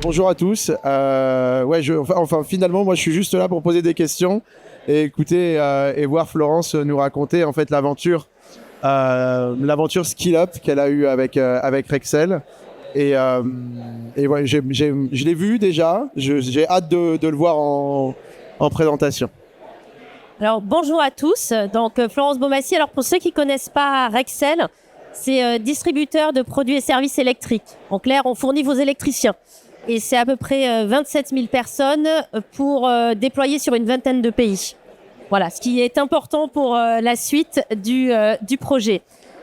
Bonjour à tous. Finalement, moi, je suis juste là pour poser des questions et écouter et voir Florence nous raconter en fait l'aventure Skill Up qu'elle a eue avec Rexel. Et ouais, je l'ai vu déjà. J'ai hâte de le voir en présentation. Alors bonjour à tous, donc Florence Beaumassy. Alors pour ceux qui ne connaissent pas Rexel, c'est distributeur de produits et services électriques. En clair, on fournit vos électriciens. Et c'est à peu près 27 000 personnes pour déployer sur une vingtaine de pays. Voilà, ce qui est important pour la suite du projet.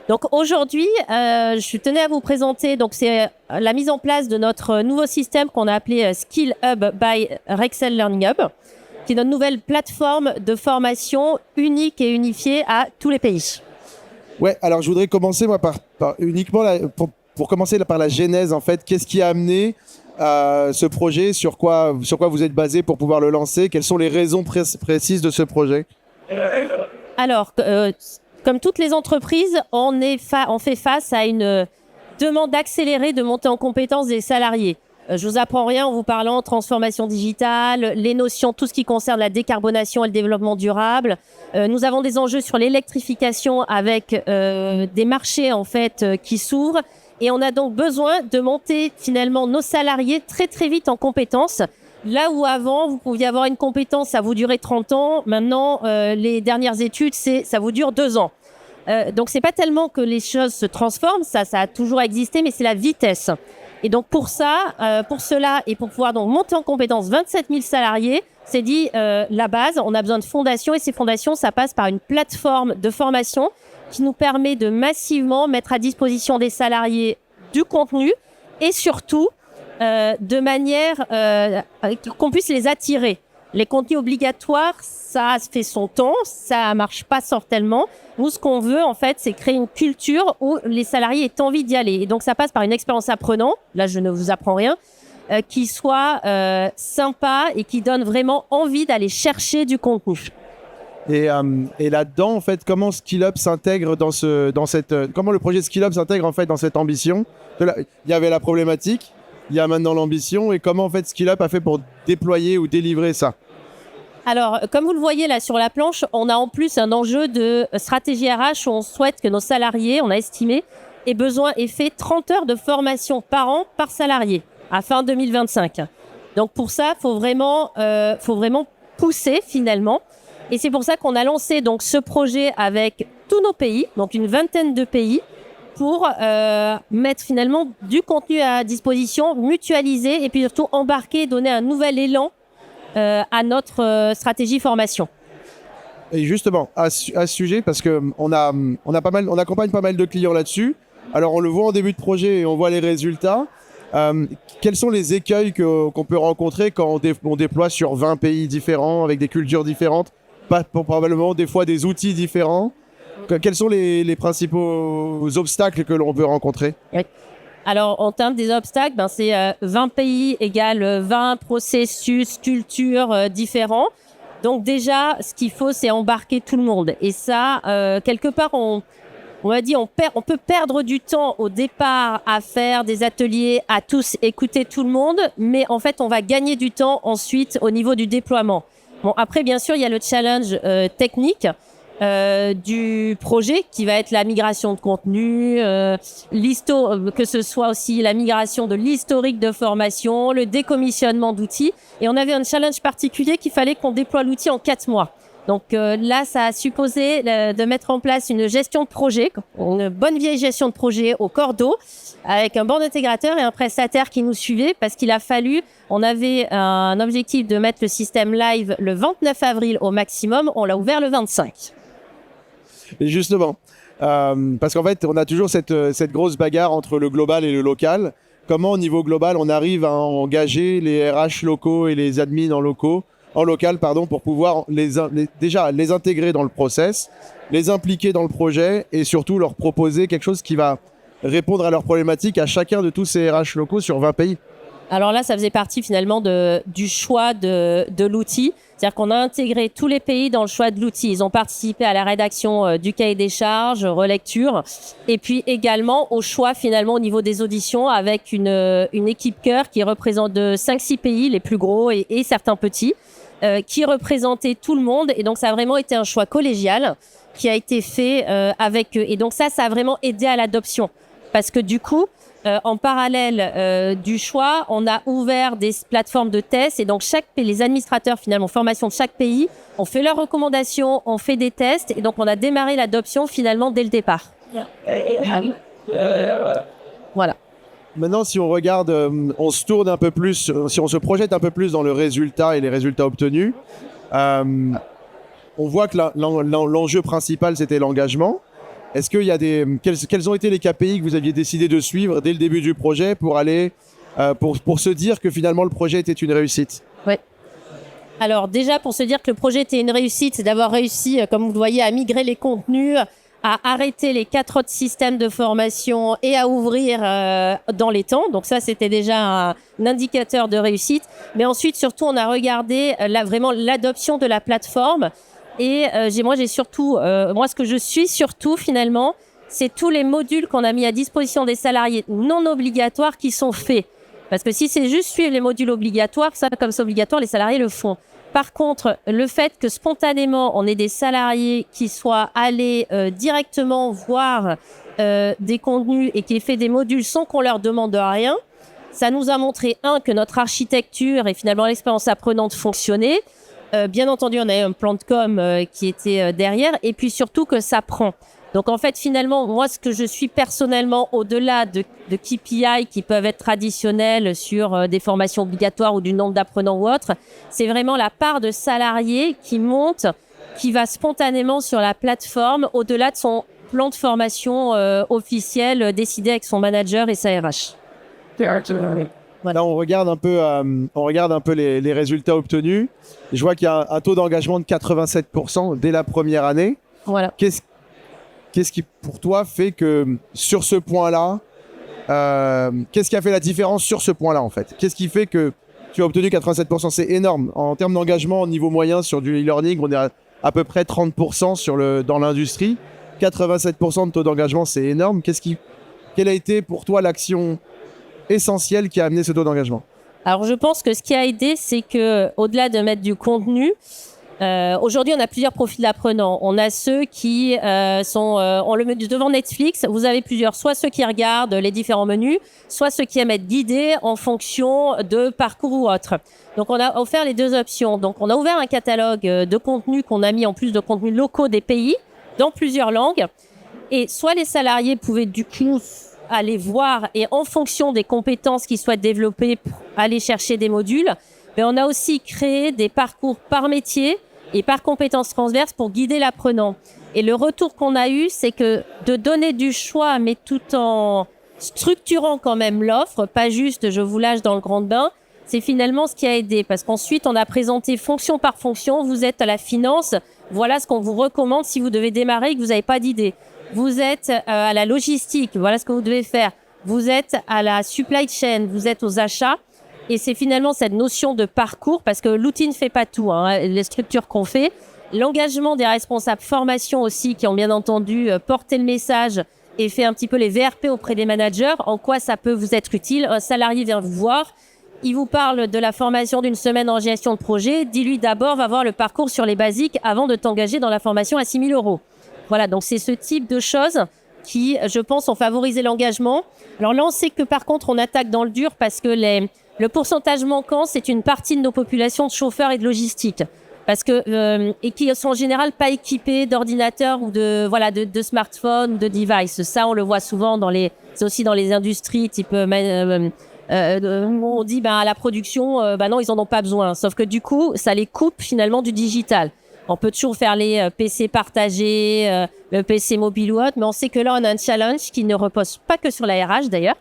Donc aujourd'hui, je tenais à vous présenter, donc c'est la mise en place de notre nouveau système qu'on a appelé Skill Hub by Rexel Learning Hub, qui est notre nouvelle plateforme de formation unique et unifiée à tous les pays. Ouais, alors je voudrais commencer moi par uniquement pour commencer par la genèse en fait. Qu'est-ce qui a amené ce projet, sur quoi vous êtes basé pour pouvoir le lancer? Quelles sont les raisons précises de ce projet? Alors, comme toutes les entreprises, on fait face à une demande accélérée de montée en compétences des salariés. Je vous apprends rien en vous parlant de transformation digitale, les notions, tout ce qui concerne la décarbonation et le développement durable. Nous avons des enjeux sur l'électrification avec des marchés en fait qui s'ouvrent. Et on a donc besoin de monter finalement nos salariés très très vite en compétences. Là où avant, vous pouviez avoir une compétence, ça vous durait 30 ans. Maintenant, les dernières études, ça vous dure 2 ans. Donc, c'est pas tellement que les choses se transforment, ça a toujours existé, mais c'est la vitesse. Et donc, pour cela et pour pouvoir donc monter en compétences 27 000 salariés, c'est dit la base, on a besoin de fondations. Et ces fondations, ça passe par une plateforme de formation qui nous permet de massivement mettre à disposition des salariés du contenu et surtout de manière qu'on puisse les attirer. Les contenus obligatoires, ça fait son temps, ça marche pas tellement. Nous, ce qu'on veut, en fait, c'est créer une culture où les salariés aient envie d'y aller. Et donc, ça passe par une expérience apprenant. Là, je ne vous apprends rien. Qui soit sympa et qui donne vraiment envie d'aller chercher du contenu. Et là-dedans, en fait, comment Skill Up s'intègre comment le projet Skill Up s'intègre en fait dans cette ambition? Il y avait la problématique, il y a maintenant l'ambition, et comment en fait Skill Up a fait pour déployer ou délivrer ça? Alors, comme vous le voyez là sur la planche, on a en plus un enjeu de stratégie RH où on souhaite que nos salariés, on a estimé, aient fait 30 heures de formation par an par salarié à fin 2025. Donc pour ça, faut vraiment pousser finalement. Et c'est pour ça qu'on a lancé donc ce projet avec tous nos pays, donc une vingtaine de pays, pour mettre finalement du contenu à disposition, mutualiser et puis surtout embarquer, donner un nouvel élan à notre stratégie formation. Et justement, à ce sujet, parce qu'on accompagne pas mal de clients là-dessus. Alors on le voit en début de projet et on voit les résultats. Quels sont les écueils qu'on peut rencontrer quand on déploie sur 20 pays différents, avec des cultures différentes, probablement des fois des outils différents? Quels sont les principaux obstacles que l'on peut rencontrer? Oui. Alors, en termes des obstacles, c'est 20 pays égale 20 processus, cultures différents. Donc déjà, ce qu'il faut, c'est embarquer tout le monde. Et ça, quelque part, on peut perdre du temps au départ à faire des ateliers, à tous écouter tout le monde, mais en fait, on va gagner du temps ensuite au niveau du déploiement. Bon, après, bien sûr, il y a le challenge technique du projet qui va être la migration de contenu, que ce soit aussi la migration de l'historique de formation, le décommissionnement d'outils. Et on avait un challenge particulier qu'il fallait qu'on déploie l'outil en 4 mois. Donc là, ça a supposé de mettre en place une gestion de projet, une bonne vieille gestion de projet au cordeau, avec un board intégrateur et un prestataire qui nous suivait, parce on avait un objectif de mettre le système live le 29 avril au maximum, on l'a ouvert le 25. Et justement, parce qu'en fait, on a toujours cette grosse bagarre entre le global et le local. Comment, au niveau global, on arrive à engager les RH locaux et les admins en local, pour pouvoir déjà les intégrer dans le process, les impliquer dans le projet et surtout leur proposer quelque chose qui va répondre à leurs problématiques à chacun de tous ces RH locaux sur 20 pays? Alors là, ça faisait partie finalement du choix de l'outil. C'est-à-dire qu'on a intégré tous les pays dans le choix de l'outil. Ils ont participé à la rédaction du cahier des charges, relecture, et puis également au choix finalement au niveau des auditions avec une équipe cœur qui représente de 5-6 pays, les plus gros et certains petits, qui représentaient tout le monde. Et donc ça a vraiment été un choix collégial qui a été fait avec eux. Et donc ça a vraiment aidé à l'adoption. Parce que du coup, en parallèle du choix, on a ouvert des plateformes de tests et donc les administrateurs finalement formation de chaque pays ont fait leurs recommandations, ont fait des tests et donc on a démarré l'adoption finalement dès le départ. Voilà. Maintenant, si on regarde, on se tourne un peu plus, si on se projette un peu plus dans le résultat et les résultats obtenus, on voit que l'enjeu principal c'était l'engagement. Est-ce qu'il y a quels ont été les KPI que vous aviez décidé de suivre dès le début du projet pour aller, pour se dire que finalement le projet était une réussite? Oui. Alors déjà, pour se dire que le projet était une réussite, c'est d'avoir réussi, comme vous le voyez, à migrer les contenus, à arrêter les 4 autres systèmes de formation et à ouvrir dans les temps. Donc ça, c'était déjà un indicateur de réussite. Mais ensuite, surtout, on a regardé vraiment l'adoption de la plateforme. Et moi, ce que je suis surtout finalement, c'est tous les modules qu'on a mis à disposition des salariés non obligatoires qui sont faits. Parce que si c'est juste suivre les modules obligatoires, ça, comme c'est obligatoire, les salariés le font. Par contre, le fait que spontanément, on ait des salariés qui soient allés directement voir des contenus et qui aient fait des modules sans qu'on leur demande rien, ça nous a montré, que notre architecture et finalement l'expérience apprenante fonctionnait. Bien entendu, on a un plan de com qui était derrière et puis surtout que ça prend. Donc en fait, finalement, moi, ce que je suis personnellement, au-delà de KPI qui peuvent être traditionnels sur des formations obligatoires ou du nombre d'apprenants ou autre, c'est vraiment la part de salariés qui monte, qui va spontanément sur la plateforme au-delà de son plan de formation officiel décidé avec son manager et sa RH. Voilà. Là, on regarde un peu les résultats obtenus. Je vois qu'il y a un taux d'engagement de 87% dès la première année. Voilà. Qu'est-ce qui, pour toi, fait que sur ce point-là, qu'est-ce qui a fait la différence sur ce point-là, en fait? Qu'est-ce qui fait que tu as obtenu 87%? C'est énorme. En termes d'engagement au niveau moyen sur du e-learning, on est à peu près 30% dans l'industrie. 87% de taux d'engagement, c'est énorme. Quelle a été pour toi l'action essentielle qui a amené ce taux d'engagement? Alors, je pense que ce qui a aidé, c'est que au-delà de mettre du contenu, aujourd'hui, on a plusieurs profils d'apprenants. On a ceux qui on le met devant Netflix. Vous avez plusieurs, soit ceux qui regardent les différents menus, soit ceux qui aiment être guidés en fonction de parcours ou autre. Donc, on a offert les deux options. Donc, on a ouvert un catalogue de contenus qu'on a mis en plus de contenus locaux des pays dans plusieurs langues. Et soit les salariés pouvaient du coup aller voir et en fonction des compétences qu'ils souhaitent développer, aller chercher des modules. Mais on a aussi créé des parcours par métier et par compétences transverses pour guider l'apprenant. Et le retour qu'on a eu, c'est que de donner du choix, mais tout en structurant quand même l'offre, pas juste je vous lâche dans le grand bain, c'est finalement ce qui a aidé. Parce qu'ensuite, on a présenté fonction par fonction. Vous êtes à la finance, voilà ce qu'on vous recommande si vous devez démarrer et que vous n'avez pas d'idée. Vous êtes à la logistique, voilà ce que vous devez faire. Vous êtes à la supply chain, vous êtes aux achats. Et c'est finalement cette notion de parcours, parce que l'outil ne fait pas tout, les structures qu'on fait. L'engagement des responsables formation aussi, qui ont bien entendu porté le message et fait un petit peu les VRP auprès des managers. En quoi ça peut vous être utile? Un salarié vient vous voir, il vous parle de la formation d'une semaine en gestion de projet. Dis-lui d'abord, va voir le parcours sur les basiques avant de t'engager dans la formation à 6 000 €. Voilà, donc c'est ce type de choses qui, je pense, ont favorisé l'engagement. Alors là, on sait que par contre, on attaque dans le dur parce que le pourcentage manquant, c'est une partie de nos populations de chauffeurs et de logistique. Parce que, et qui sont en général pas équipés d'ordinateurs ou de smartphones ou de devices. Ça, on le voit souvent c'est aussi dans les industries type, on dit, à la production, non, ils en ont pas besoin. Sauf que du coup, ça les coupe finalement du digital. On peut toujours faire les PC partagés, le PC mobile ou autre, mais on sait que là, on a un challenge qui ne repose pas que sur la RH d'ailleurs,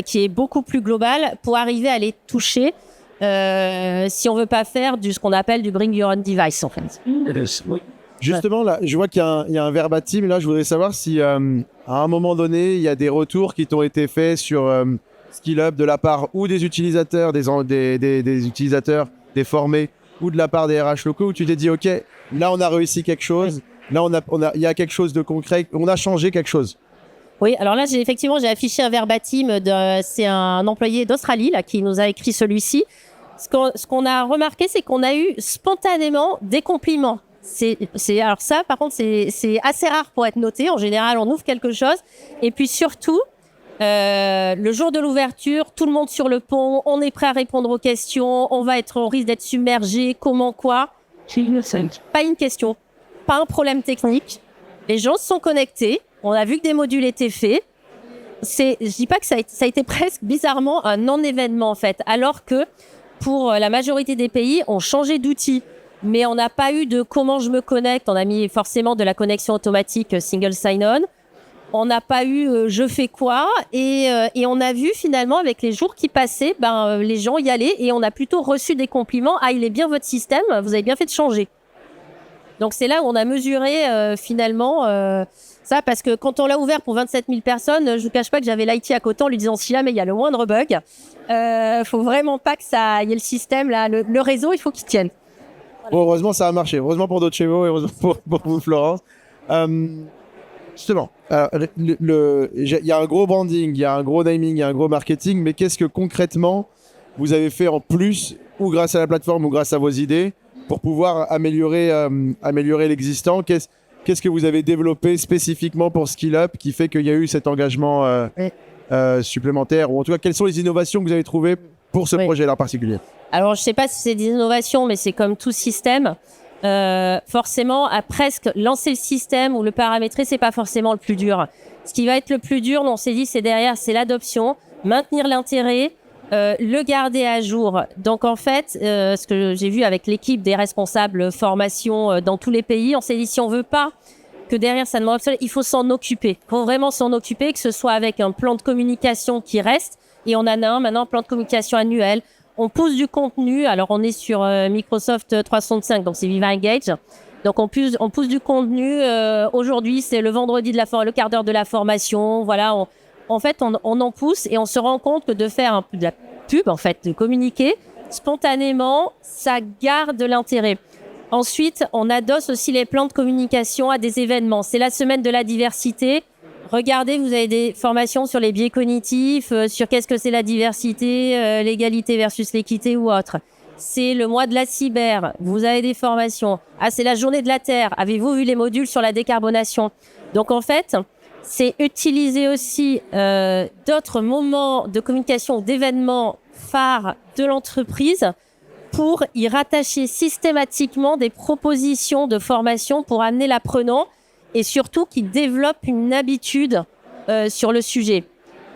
qui est beaucoup plus global pour arriver à les toucher si on veut pas faire ce qu'on appelle du bring your own device en fait. Justement, là, je vois qu'il y a un verbatim. Là, je voudrais savoir si à un moment donné, il y a des retours qui t'ont été faits sur skill up de la part ou des utilisateurs, des utilisateurs, des formés, ou de la part des RH locaux, où tu t'es dit, OK, là, on a réussi quelque chose, là, il y a quelque chose de concret, on a changé quelque chose. Oui, alors là, j'ai affiché un verbatim, c'est un employé d'Australie là, qui nous a écrit celui-ci. Ce qu'on a remarqué, c'est qu'on a eu spontanément des compliments. Alors ça, par contre, c'est assez rare pour être noté. En général, on ouvre quelque chose. Et puis surtout, le jour de l'ouverture, tout le monde sur le pont, on est prêt à répondre aux questions, on risque d'être submergé, comment, quoi. Pas une question, pas un problème technique. Les gens se sont connectés, on a vu que des modules étaient faits. Je dis pas que ça a été presque bizarrement un non-événement en fait, alors que pour la majorité des pays, on changeait d'outil. Mais on n'a pas eu de comment je me connecte. On a mis forcément de la connexion automatique single sign-on. On n'a pas eu je fais quoi. Et on a vu finalement avec les jours qui passaient, les gens y allaient et on a plutôt reçu des compliments. Ah, il est bien votre système, vous avez bien fait de changer. Donc c'est là où on a mesuré finalement ça, parce que quand on l'a ouvert pour 27 000 personnes, je ne vous cache pas que j'avais l'IT à côté en lui disant si jamais il y a le moindre bug, faut vraiment pas que ça y ait le système, là, le réseau, il faut qu'il tienne. Voilà. Bon, heureusement, ça a marché. Heureusement pour Docebo et heureusement pour vous, Florence. Justement, il y a un gros branding, il y a un gros naming, il y a un gros marketing, mais qu'est-ce que concrètement vous avez fait en plus, ou grâce à la plateforme ou grâce à vos idées, pour pouvoir améliorer l'existant? Qu'est-ce que vous avez développé spécifiquement pour Skill Up qui fait qu'il y a eu cet engagement supplémentaire? Ou en tout cas, quelles sont les innovations que vous avez trouvées pour ce projet-là en particulier? Alors, je ne sais pas si c'est des innovations, mais c'est comme tout système. Forcément, à presque lancer le système ou le paramétrer, c'est pas forcément le plus dur. Ce qui va être le plus dur, on s'est dit, c'est l'adoption, maintenir l'intérêt, le garder à jour. Donc en fait, ce que j'ai vu avec l'équipe des responsables formation dans tous les pays, on s'est dit si on veut pas que derrière ça demande obsolète, il faut s'en occuper. Il faut vraiment s'en occuper, que ce soit avec un plan de communication qui reste, et on en a un maintenant, un plan de communication annuel. On pousse du contenu, alors on est sur Microsoft 365, donc c'est Viva Engage. Donc on pousse du contenu. Aujourd'hui, c'est le vendredi le quart d'heure de la formation. Voilà, en fait, on en pousse et on se rend compte que de faire de la pub, en fait, de communiquer spontanément, ça garde l'intérêt. Ensuite, on adosse aussi les plans de communication à des événements. C'est la semaine de la diversité. Regardez, vous avez des formations sur les biais cognitifs, sur qu'est-ce que c'est la diversité, l'égalité versus l'équité ou autre. C'est le mois de la cyber, vous avez des formations. Ah, c'est la journée de la Terre, avez-vous vu les modules sur la décarbonation? Donc en fait, c'est utiliser aussi d'autres moments de communication, d'événements phares de l'entreprise pour y rattacher systématiquement des propositions de formation pour amener l'apprenant et surtout qui développe une habitude sur le sujet.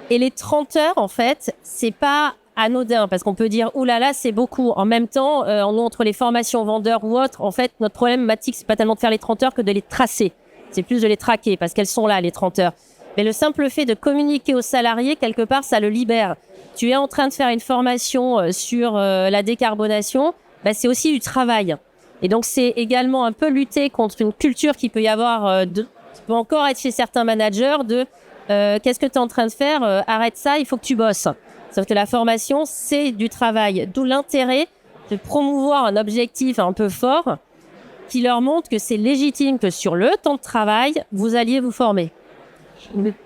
Et les 30 heures, en fait, c'est pas anodin parce qu'on peut dire « Ouh là là, c'est beaucoup ». En même temps, entre les formations vendeurs ou autres, en fait, notre problématique, c'est pas tellement de faire les 30 heures que de les tracer. C'est plus de les traquer parce qu'elles sont là, les 30 heures. Mais le simple fait de communiquer aux salariés, quelque part, ça le libère. Tu es en train de faire une formation sur la décarbonation, c'est aussi du travail. Et donc, c'est également un peu lutter contre une culture qui peut y avoir, qui peut encore être chez certains managers, de qu'est-ce que tu es en train de faire, arrête ça, il faut que tu bosses. Sauf que la formation, c'est du travail. D'où l'intérêt de promouvoir un objectif un peu fort qui leur montre que c'est légitime que sur le temps de travail, vous alliez vous former.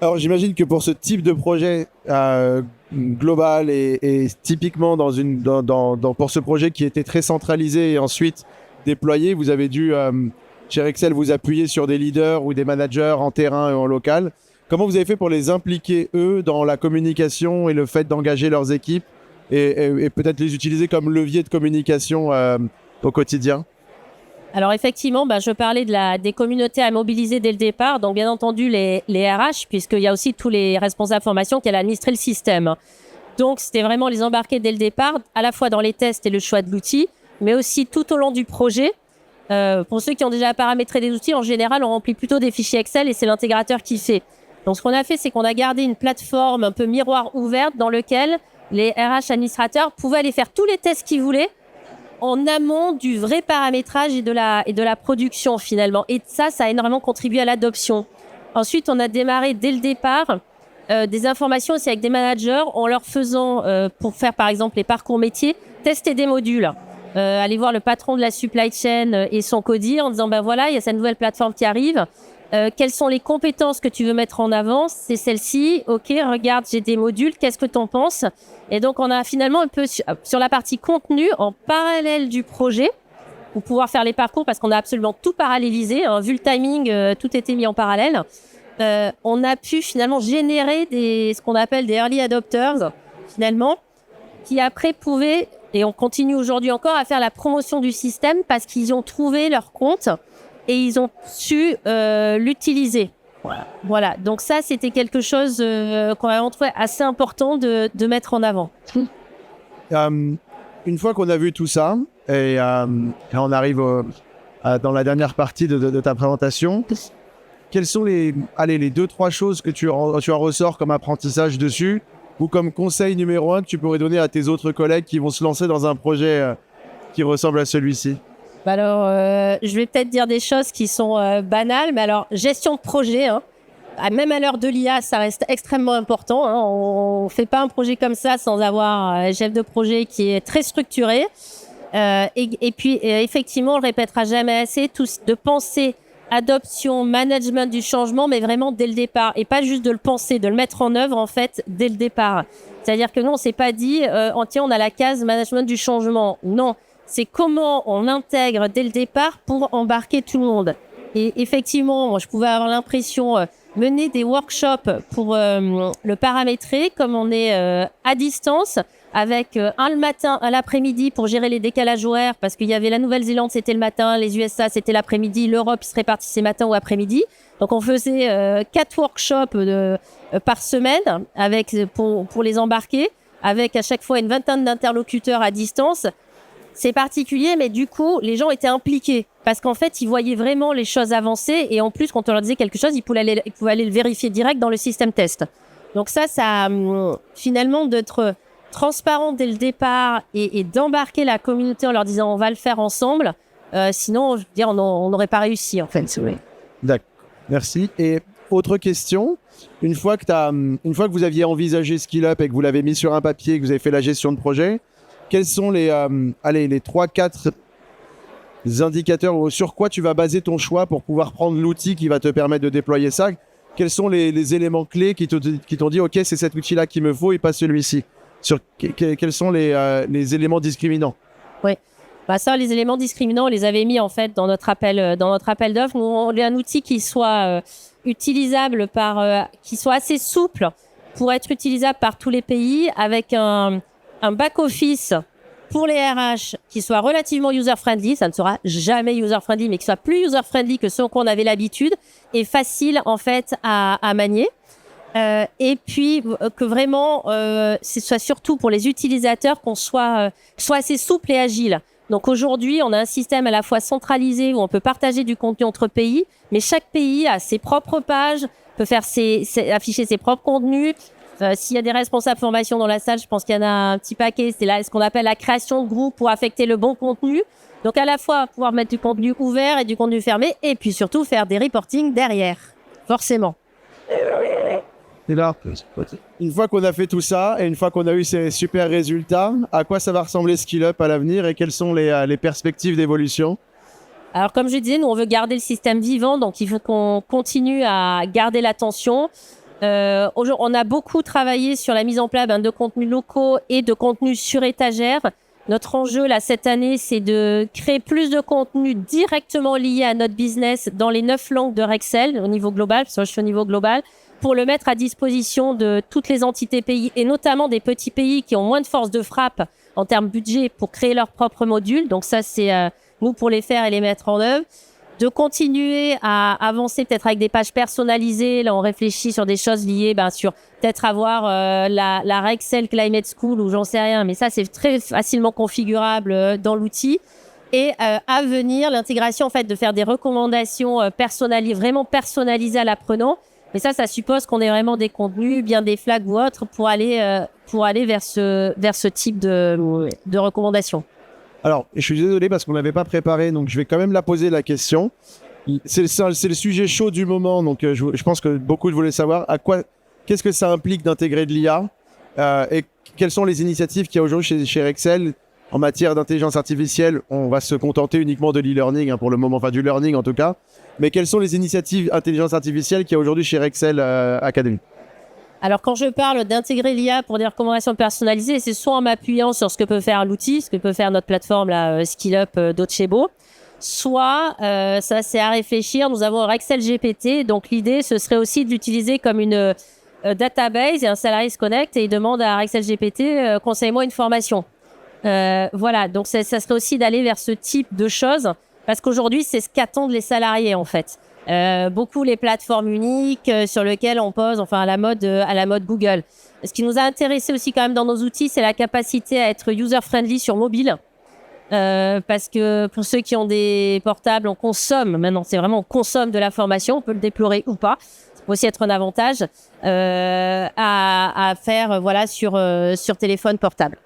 Alors, j'imagine que pour ce type de projet global et typiquement pour ce projet qui était très centralisé et ensuite déployé, vous avez dû, chez Rexel, vous appuyer sur des leaders ou des managers en terrain et en local. Comment vous avez fait pour les impliquer, eux, dans la communication et le fait d'engager leurs équipes et peut-être les utiliser comme levier de communication au quotidien? Alors effectivement, je parlais des communautés à mobiliser dès le départ. Donc bien entendu les RH, puisqu'il y a aussi tous les responsables formation qui allaient administrer le système. Donc c'était vraiment les embarquer dès le départ, à la fois dans les tests et le choix de l'outil, mais aussi tout au long du projet. Pour ceux qui ont déjà paramétré des outils, en général, on remplit plutôt des fichiers Excel et c'est l'intégrateur qui fait. Donc ce qu'on a fait, c'est qu'on a gardé une plateforme un peu miroir ouverte dans lequel les RH administrateurs pouvaient aller faire tous les tests qu'ils voulaient en amont du vrai paramétrage et de la production finalement. Et ça a énormément contribué à l'adoption. Ensuite, on a démarré dès le départ des informations aussi avec des managers en leur faisant, pour faire par exemple les parcours métiers, tester des modules. Aller voir le patron de la supply chain et son codir en disant voilà, il y a cette nouvelle plateforme qui arrive. Quelles sont les compétences que tu veux mettre en avant? C'est celle-ci. Ok, regarde, j'ai des modules. Qu'est-ce que tu en penses? Et donc, on a finalement un peu sur la partie contenu en parallèle du projet pour pouvoir faire les parcours parce qu'on a absolument tout parallélisé. Vu le timing, tout était mis en parallèle. On a pu finalement générer ce qu'on appelle des early adopters, finalement, qui après pouvaient, et on continue aujourd'hui encore, à faire la promotion du système parce qu'ils ont trouvé leur compte et ils ont su l'utiliser. Voilà. Donc ça, c'était quelque chose qu'on a trouvé assez important de mettre en avant. Une fois qu'on a vu tout ça, et on arrive dans la dernière partie de ta présentation, quelles sont les 2-3 choses que tu en ressors comme apprentissage dessus ou comme conseil numéro 1 que tu pourrais donner à tes autres collègues qui vont se lancer dans un projet qui ressemble à celui-ci? Alors, je vais peut-être dire des choses qui sont banales, mais alors, gestion de projet, même à l'heure de l'IA, ça reste extrêmement important. On ne fait pas un projet comme ça sans avoir un chef de projet qui est très structuré. Et puis, effectivement, on ne le répétera jamais assez, de penser adoption, management du changement, mais vraiment dès le départ. Et pas juste de le penser, de le mettre en œuvre, en fait, dès le départ. C'est-à-dire que nous, on ne s'est pas dit, tiens, on a la case management du changement. Non, c'est comment on intègre dès le départ pour embarquer tout le monde. Et effectivement, moi, je pouvais avoir l'impression mener des workshops pour le paramétrer, comme on est à distance, avec un le matin, un l'après-midi pour gérer les décalages horaires, parce qu'il y avait la Nouvelle-Zélande, c'était le matin, les USA, c'était l'après-midi, l'Europe, ils se répartissaient matin ou après-midi. Donc, on faisait 4 workshops par semaine pour les embarquer, avec à chaque fois une vingtaine d'interlocuteurs à distance. C'est particulier, mais du coup, les gens étaient impliqués parce qu'en fait, ils voyaient vraiment les choses avancer et en plus, quand on leur disait quelque chose, ils pouvaient aller le vérifier direct dans le système test. Donc ça finalement, d'être transparent dès le départ et d'embarquer la communauté en leur disant on va le faire ensemble. Sinon, je veux dire, on n'aurait pas réussi en fait. Oui. D'accord, merci. Et autre question, une fois que vous aviez envisagé Skill Up et que vous l'avez mis sur un papier, que vous avez fait la gestion de projet, quels sont les 3-4 indicateurs sur quoi tu vas baser ton choix pour pouvoir prendre l'outil qui va te permettre de déployer ça? Quels sont les éléments clés qui t'ont dit « Ok, c'est cet outil-là qu'il me faut et pas celui-ci » Quels sont les éléments discriminants? Oui, ça, les éléments discriminants, on les avait mis en fait dans notre appel d'offres. Nous, on a un outil qui soit utilisable qui soit assez souple pour être utilisable par tous les pays avec un back-office pour les RH qui soit relativement user-friendly. Ça ne sera jamais user-friendly, mais qui soit plus user-friendly que ce qu'on avait l'habitude et facile, en fait, à manier. Et puis, que vraiment, ce soit surtout pour les utilisateurs qu'on soit assez souple et agile. Donc, aujourd'hui, on a un système à la fois centralisé où on peut partager du contenu entre pays, mais chaque pays a ses propres pages, peut faire afficher ses propres contenus. S'il y a des responsables formation dans la salle, je pense qu'il y en a un petit paquet. C'est là ce qu'on appelle la création de groupe pour affecter le bon contenu. Donc, à la fois, pouvoir mettre du contenu ouvert et du contenu fermé, et puis surtout faire des reporting derrière, forcément. Et là, une fois qu'on a fait tout ça et une fois qu'on a eu ces super résultats, à quoi ça va ressembler Skill Up à l'avenir et quelles sont les perspectives d'évolution? Alors, comme je disais, nous, on veut garder le système vivant, donc il faut qu'on continue à garder l'attention. On a beaucoup travaillé sur la mise en place de contenus locaux et de contenus sur étagère. Notre enjeu là cette année, c'est de créer plus de contenus directement liés à notre business dans les 9 langues de Rexel au niveau global, parce que je suis au niveau global, pour le mettre à disposition de toutes les entités pays et notamment des petits pays qui ont moins de force de frappe en termes budget pour créer leurs propres modules. Donc ça, c'est nous pour les faire et les mettre en œuvre. De continuer à avancer peut-être avec des pages personnalisées. Là, on réfléchit sur des choses liées, sur peut-être avoir la Rexel Climate School ou j'en sais rien. Mais ça, c'est très facilement configurable dans l'outil. Et à venir, l'intégration, en fait, de faire des recommandations vraiment personnalisées à l'apprenant. Mais ça suppose qu'on ait vraiment des contenus, bien des flags ou autres pour aller vers ce type de recommandations. Alors, je suis désolé parce qu'on ne l'avait pas préparé, donc je vais quand même la poser la question. C'est le sujet chaud du moment, donc je pense que beaucoup voulaient savoir qu'est-ce que ça implique d'intégrer de l'IA et quelles sont les initiatives qu'il y a aujourd'hui chez Rexel en matière d'intelligence artificielle. On va se contenter uniquement de l'e-learning pour le moment, enfin du learning en tout cas. Mais quelles sont les initiatives intelligence artificielle qu'il y a aujourd'hui chez Rexel Academy? Alors, quand je parle d'intégrer l'IA pour des recommandations personnalisées, c'est soit en m'appuyant sur ce que peut faire l'outil, ce que peut faire notre plateforme, SkillUp Docebo, soit, ça c'est à réfléchir, nous avons Rexel GPT, donc l'idée, ce serait aussi de l'utiliser comme une database, et un salarié se connecte et il demande à Rexel GPT, conseille-moi une formation. Voilà, donc ça serait aussi d'aller vers ce type de choses, parce qu'aujourd'hui, c'est ce qu'attendent les salariés, en fait. Beaucoup les plateformes uniques sur lesquelles on pose, enfin à la mode Google. Ce qui nous a intéressé aussi quand même dans nos outils, c'est la capacité à être user-friendly sur mobile. Parce que pour ceux qui ont des portables, on consomme, maintenant c'est vraiment on consomme de l'information, on peut le déplorer ou pas. Ça peut aussi être un avantage à faire voilà, sur téléphone portable.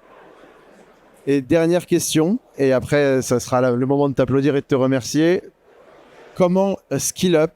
Et dernière question, et après ça sera le moment de t'applaudir et de te remercier. Comment SkillUp,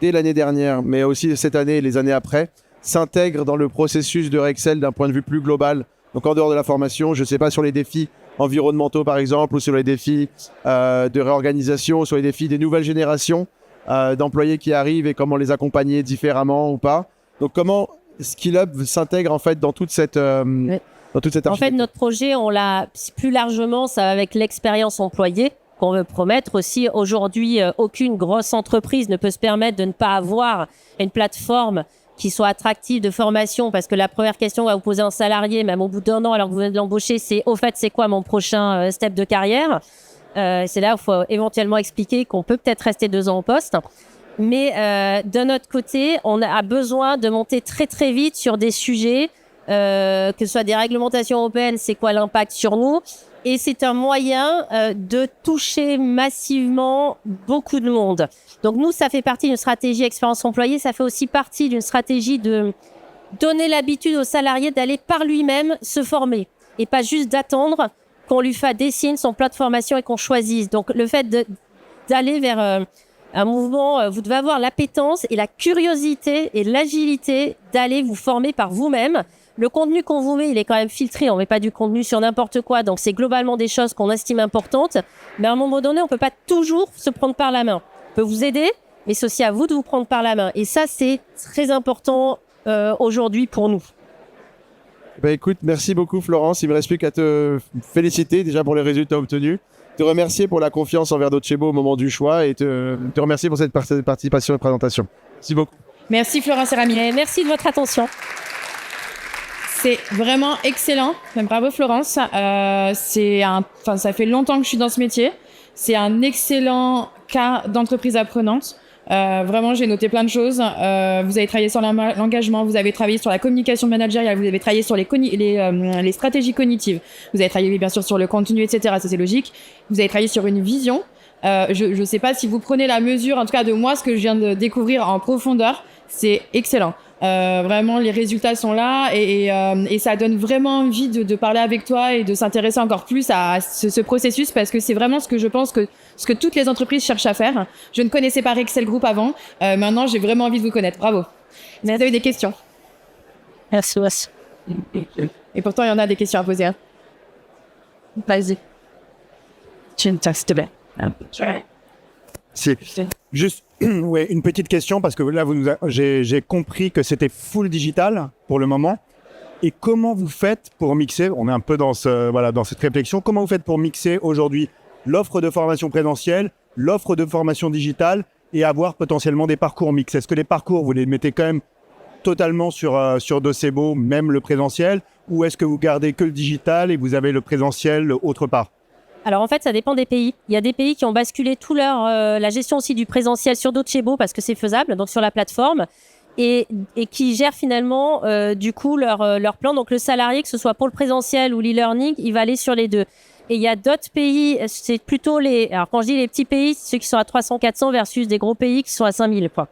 dès l'année dernière, mais aussi cette année et les années après, s'intègre dans le processus de Rexel d'un point de vue plus global? Donc en dehors de la formation, je ne sais pas, sur les défis environnementaux par exemple, ou sur les défis de réorganisation, sur les défis des nouvelles générations d'employés qui arrivent et comment les accompagner différemment ou pas. Donc comment SkillUp s'intègre en fait dans toute cette architecture? En fait, notre projet, on l'a plus largement, ça va avec l'expérience employée qu'on veut promettre aussi. Aujourd'hui, aucune grosse entreprise ne peut se permettre de ne pas avoir une plateforme qui soit attractive de formation, parce que la première question qu'on va vous poser un salarié, même au bout d'un an, alors que vous venez de l'embaucher, c'est au fait, c'est quoi mon prochain step de carrière? C'est là où il faut éventuellement expliquer qu'on peut peut-être rester 2 ans au poste. Mais de notre côté, on a besoin de monter très très vite sur des sujets, que ce soit des réglementations européennes, c'est quoi l'impact sur nous? Et c'est un moyen de toucher massivement beaucoup de monde. Donc nous, ça fait partie d'une stratégie expérience employée, ça fait aussi partie d'une stratégie de donner l'habitude aux salariés d'aller par lui-même se former et pas juste d'attendre qu'on lui fasse dessiner son plat de formation et qu'on choisisse. Donc le fait d'aller vers un mouvement, vous devez avoir l'appétence et la curiosité et l'agilité d'aller vous former par vous-même. Le contenu qu'on vous met, il est quand même filtré. On met pas du contenu sur n'importe quoi. Donc, c'est globalement des choses qu'on estime importantes. Mais à un moment donné, on peut pas toujours se prendre par la main. On peut vous aider, mais c'est aussi à vous de vous prendre par la main. Et ça, c'est très important aujourd'hui pour nous. Bah écoute, merci beaucoup Florence. Il me reste plus qu'à te féliciter déjà pour les résultats obtenus, te remercier pour la confiance envers Docebo au moment du choix et te remercier pour cette participation et présentation. Merci beaucoup. Merci Florence et Ramil. Merci de votre attention. C'est vraiment excellent. Bravo Florence. Ça fait longtemps que je suis dans ce métier. C'est un excellent cas d'entreprise apprenante. Vraiment, j'ai noté plein de choses. Vous avez travaillé sur l'engagement, vous avez travaillé sur la communication managériale, vous avez travaillé sur les stratégies cognitives. Vous avez travaillé bien sûr sur le contenu, etc. Ça c'est logique. Vous avez travaillé sur une vision. Je sais pas si vous prenez la mesure, en tout cas de moi, ce que je viens de découvrir en profondeur. C'est excellent. Vraiment, les résultats sont là et ça donne vraiment envie de parler avec toi et de s'intéresser encore plus à ce processus, parce que c'est vraiment ce que je pense que ce que toutes les entreprises cherchent à faire. Je ne connaissais pas Rexel Group avant. Maintenant, j'ai vraiment envie de vous connaître. Bravo. Vous avez des questions? Merci. Et pourtant, il y en a des questions à poser. Hein. Vas-y. C'est juste ouais, une petite question, parce que là, j'ai compris que c'était full digital pour le moment. Et comment vous faites pour mixer, on est un peu dans cette réflexion, comment vous faites pour mixer aujourd'hui l'offre de formation présentielle, l'offre de formation digitale et avoir potentiellement des parcours mixtes? Est-ce que les parcours, vous les mettez quand même totalement sur Docebo, même le présentiel, ou est-ce que vous gardez que le digital et vous avez le présentiel autre part? Alors en fait, ça dépend des pays. Il y a des pays qui ont basculé tout la gestion aussi du présentiel sur Docebo parce que c'est faisable, donc sur la plateforme, et qui gèrent finalement du coup leur plan. Donc le salarié, que ce soit pour le présentiel ou l'e-learning, il va aller sur les deux. Et il y a d'autres pays, c'est plutôt alors quand je dis les petits pays, c'est ceux qui sont à 300-400 versus des gros pays qui sont à 5000, quoi.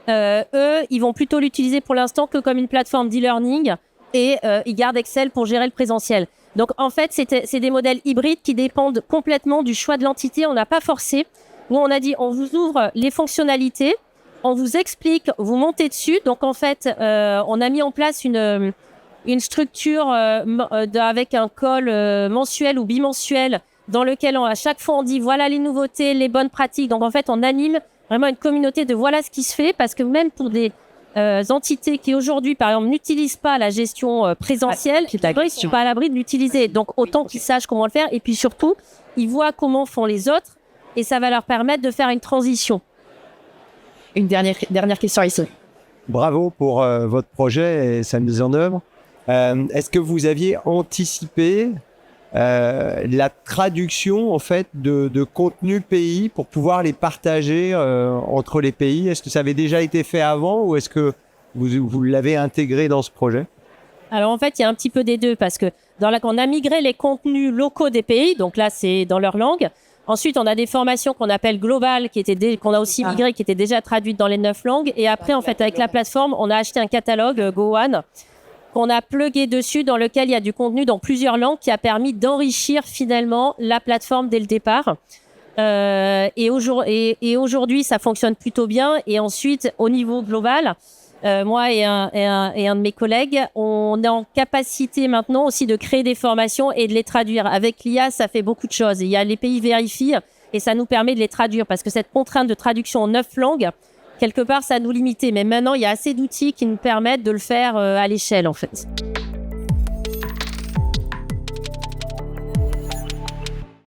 Eux, ils vont plutôt l'utiliser pour l'instant que comme une plateforme d'e-learning et ils gardent Excel pour gérer le présentiel. Donc, en fait, c'est des modèles hybrides qui dépendent complètement du choix de l'entité. On n'a pas forcé. Nous, on a dit, on vous ouvre les fonctionnalités On vous explique, vous montez dessus. Donc en fait, on a mis en place une structure avec un call mensuel ou bimensuel dans lequel à chaque fois on dit voilà les nouveautés, les bonnes pratiques. Donc en fait, on anime vraiment une communauté de voilà ce qui se fait, parce que même pour des entités qui aujourd'hui, par exemple, n'utilisent pas la gestion présentielle, ils ne sont pas à l'abri de l'utiliser. Donc autant qu'ils sachent comment le faire, et puis surtout, ils voient comment font les autres, et ça va leur permettre de faire une transition. Une dernière question ici. Bravo pour votre projet et sa mise en œuvre. Est-ce que vous aviez anticipé la traduction en fait de contenu pays pour pouvoir les partager entre les pays? Est-ce que ça avait déjà été fait avant, ou est-ce que vous l'avez intégré dans ce projet? Alors en fait, il y a un petit peu des deux, parce que on a migré les contenus locaux des pays, donc là c'est dans leur langue. Ensuite, on a des formations qu'on appelle globales, qu'on a aussi migrées, qui étaient déjà traduites dans les 9 langues. Et après, en fait, avec la plateforme, on a acheté un catalogue Gowan qu'on a plugué dessus, dans lequel il y a du contenu dans plusieurs langues, qui a permis d'enrichir finalement la plateforme dès le départ. Et aujourd'hui, ça fonctionne plutôt bien. Et ensuite, au niveau global, moi et un de mes collègues, on est en capacité maintenant aussi de créer des formations et de les traduire. Avec l'IA, ça fait beaucoup de choses. Il y a les pays vérifient et ça nous permet de les traduire, parce que cette contrainte de traduction en 9 langues, quelque part, ça nous limitait. Mais maintenant, il y a assez d'outils qui nous permettent de le faire à l'échelle, en fait.